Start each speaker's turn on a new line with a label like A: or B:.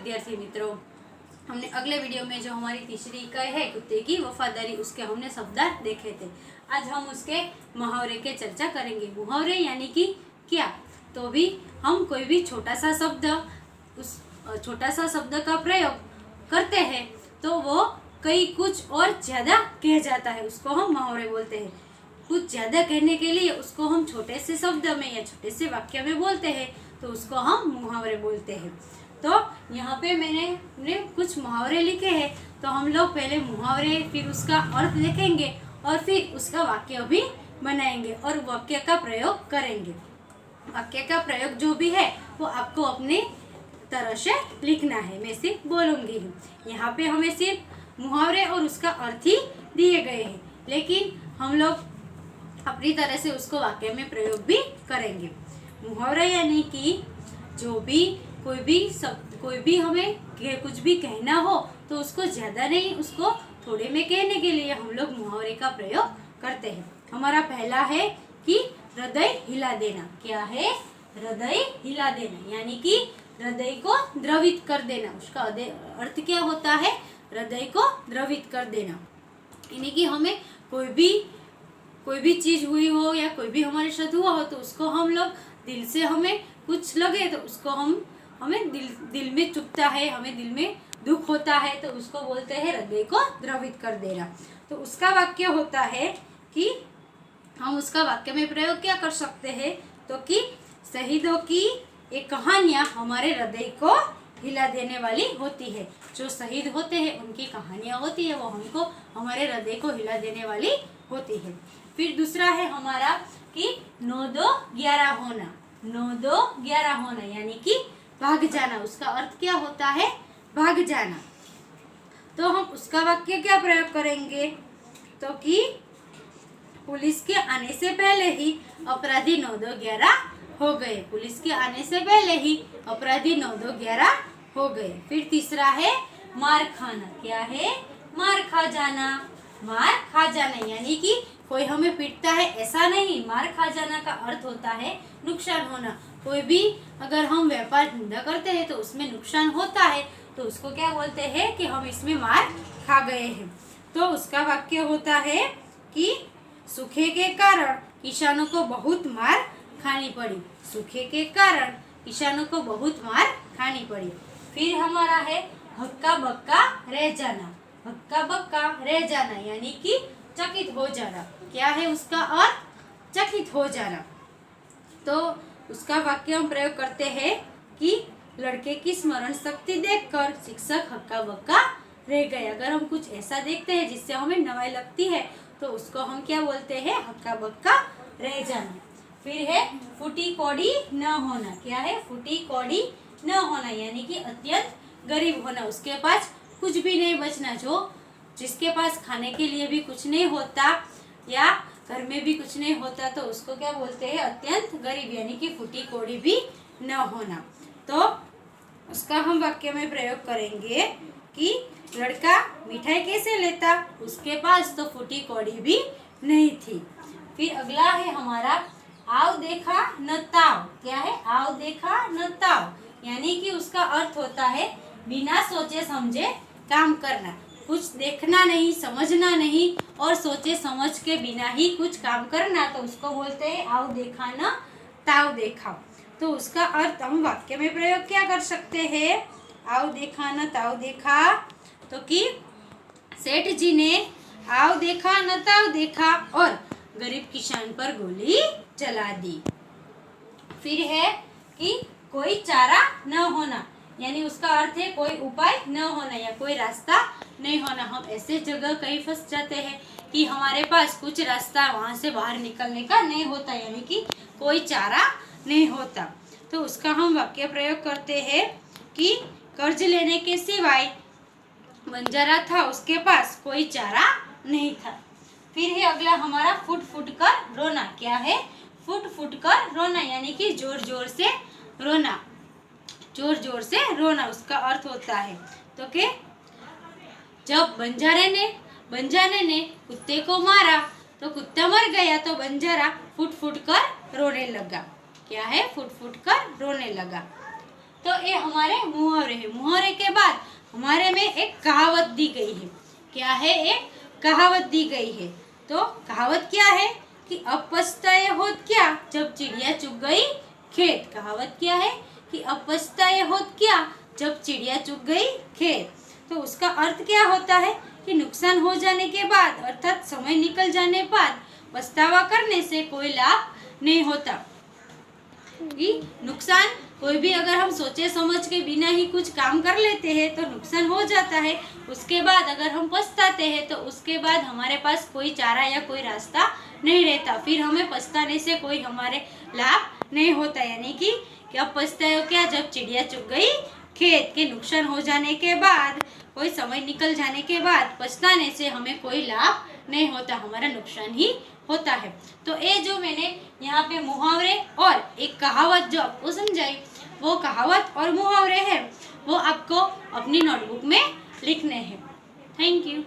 A: विद्यार्थी मित्रों, हमने अगले वीडियो में जो हमारी तीसरी इकाई है कुत्ते की वफादारी, उसके हमने शब्दार्थ देखे थे। आज हम उसके मुहावरे के चर्चा करेंगे। मुहावरे यानी कि क्या? तो भी हम कोई भी छोटा सा शब्द का प्रयोग करते हैं तो वो कई कुछ और ज्यादा कह जाता है, उसको हम मुहावरे बोलते हैं। कुछ ज्यादा कहने के लिए उसको हम छोटे से शब्द में या छोटे से वाक्य में बोलते हैं तो उसको हम मुहावरे बोलते हैं। तो यहाँ पे मैंने कुछ मुहावरे लिखे हैं, तो हम लोग पहले मुहावरे, फिर उसका अर्थ देखेंगे और फिर उसका वाक्य भी बनाएंगे और वाक्य का प्रयोग करेंगे। वाक्य का प्रयोग जो भी है वो आपको अपने तरह से लिखना है, मैं सिर्फ बोलूँगी ही। यहाँ पे हमें सिर्फ मुहावरे और उसका अर्थ ही दिए गए हैं, लेकिन हम लोग अपनी तरह से उसको वाक्य में प्रयोग भी करेंगे। मुहावरा यानी कि जो भी कोई भी हमें कुछ भी कहना हो तो उसको ज़्यादा नहीं, उसको थोड़े में कहने के लिए हम लोग मुहावरे का प्रयोग करते हैं। हमारा पहला है कि हृदय हिला देना। क्या है? हृदय हिला देना यानी कि हृदय को द्रवित कर देना। उसका अर्थ क्या होता है? हृदय को द्रवित कर देना यानी कि हमें कोई भी चीज हुई हो या कोई भी हमारे साथ हुआ हो तो उसको हम लोग दिल से, हमें कुछ लगे तो उसको हमें दिल में चुभता है, हमें दिल में दुख होता है तो उसको बोलते हैं हृदय को द्रवित कर देना। तो उसका वाक्य होता है कि हम उसका वाक्य में प्रयोग क्या कर सकते हैं, तो कि शहीदों की ये कहानियाँ हमारे हृदय को हिला देने वाली होती है। जो शहीद होते हैं उनकी कहानियाँ होती है वो हमको, हमारे हृदय को हिला देने वाली होती है। फिर दूसरा है हमारा कि 9-2-11 होना। 9-2-11 होना यानी कि भाग जाना। उसका अर्थ क्या होता है? भाग जाना। तो हम उसका वाक्य क्या प्रयोग करेंगे, तो कि पुलिस के आने से पहले ही अपराधी 9-2-11 हो गए। पुलिस के आने से पहले ही अपराधी 9-2-11 हो गए। फिर तीसरा है मार खाना। क्या है? मार खा जाना। मार खा जाना यानी कि कोई हमें पीटता है ऐसा नहीं। मार खा जाना का अर्थ होता है नुकसान होना। कोई भी अगर हम व्यापार धंधा करते हैं तो उसमें नुकसान होता है तो उसको क्या बोलते हैं कि हम इसमें मार खा गए हैं। तो उसका वाक्य होता है कि सूखे के कारण किसानों को बहुत मार खानी पड़ी। सूखे के कारण किसानों को बहुत मार खानी पड़ी। फिर हमारा है हक्का बक्का रह जाना। हक्का बक्का रह जाना यानी कि चकित हो जाना। क्या है उसका अर्थ? चकित हो जाना। तो उसका वाक्य हम प्रयोग करते हैं कि लड़के की स्मरण शक्ति देखकर शिक्षक हक्का बक्का रह गए। अगर हम कुछ ऐसा देखते हैं जिससे हमें नवाई लगती है तो उसको हम क्या बोलते हैं? हक्का बक्का रह जाना। फिर है फूटी कौड़ी न होना। क्या है? फूटी कौड़ी न होना यानी कि अत्यंत गरीब होना। उसके पास कुछ भी नहीं बचना। जिसके पास खाने के लिए भी कुछ नहीं होता या घर में भी कुछ नहीं होता तो उसको क्या बोलते हैं? अत्यंत गरीब यानी कि फूटी कौड़ी भी न होना। तो उसका हम वाक्य में प्रयोग करेंगे कि लड़का मिठाई कैसे लेता? उसके पास तो फूटी कौड़ी भी नहीं थी। फिर अगला है हमारा आव देखा न ताव। क्या है? आव देखा न ताव यानी कि उसका अर्थ होता है बिना सोचे समझे काम करना। कुछ देखना नहीं, समझना नहीं और सोचे समझ के बिना ही कुछ काम करना, तो उसको बोलते हैं आव देखा न ताव देखा। तो उसका अर्थ हम वाक्य में प्रयोग क्या कर सकते हैं? आव देखा न ताव देखा, तो कि सेठ जी ने आव देखा न ताव देखा और गरीब किसान पर गोली चला दी। फिर है कि कोई चारा न होना यानी उसका अर्थ है कोई उपाय न होना या कोई रास्ता नहीं होना। हम ऐसे जगह कहीं फंस जाते हैं कि हमारे पास कुछ रास्ता वहाँ से बाहर निकलने का नहीं होता यानी कि कोई चारा नहीं होता। तो उसका हम वाक्य प्रयोग करते हैं कि कर्ज लेने के सिवाय बंजारा था, उसके पास कोई चारा नहीं था। फिर है अगला हमारा फुट फुट कर रोना। क्या है? फुट फुट कर रोना यानी कि जोर जोर से रोना। जोर जोर से रोना उसका अर्थ होता है तो कि जब बंजारे ने कुत्ते को मारा तो कुत्ता मर गया तो बंजारा फुट फुट कर रोने लगा। क्या है? फुट फुट कर रोने लगा। तो ये हमारे मुहावरे हैं। मुहावरे के बाद हमारे में एक कहावत दी गई है। क्या है? एक कहावत दी गई है। तो कहावत क्या है कि अब पछताए होत क्या जब चिड़िया चुग गई खेत। कहावत क्या है कि अब पछताए होत क्या जब चिड़िया चुग गई खेत। तो उसका अर्थ क्या होता है कि नुकसान हो जाने के बाद अर्थात समय निकल जाने बाद पछतावा करने से कोई लाभ नहीं होता। कि नुकसान कोई भी अगर हम सोचे समझ के बिना ही कुछ काम कर लेते हैं तो नुकसान हो जाता है। उसके बाद अगर हम पछताते हैं तो उसके बाद हमारे पास कोई चारा या कोई रास्ता नहीं रहता, फिर हमें पछताने से कोई हमारे लाभ नहीं होता। यानी कि अब पछताए क्या जब चिड़िया चुग गई खेत के नुकसान हो जाने के बाद, कोई समय निकल जाने के बाद पछताने से हमें कोई लाभ नहीं होता, हमारा नुकसान ही होता है। तो ये जो मैंने यहाँ पे मुहावरे और एक कहावत जो आपको समझाई, वो कहावत और मुहावरे हैं वो आपको अपनी नोटबुक में लिखने हैं। Thank you.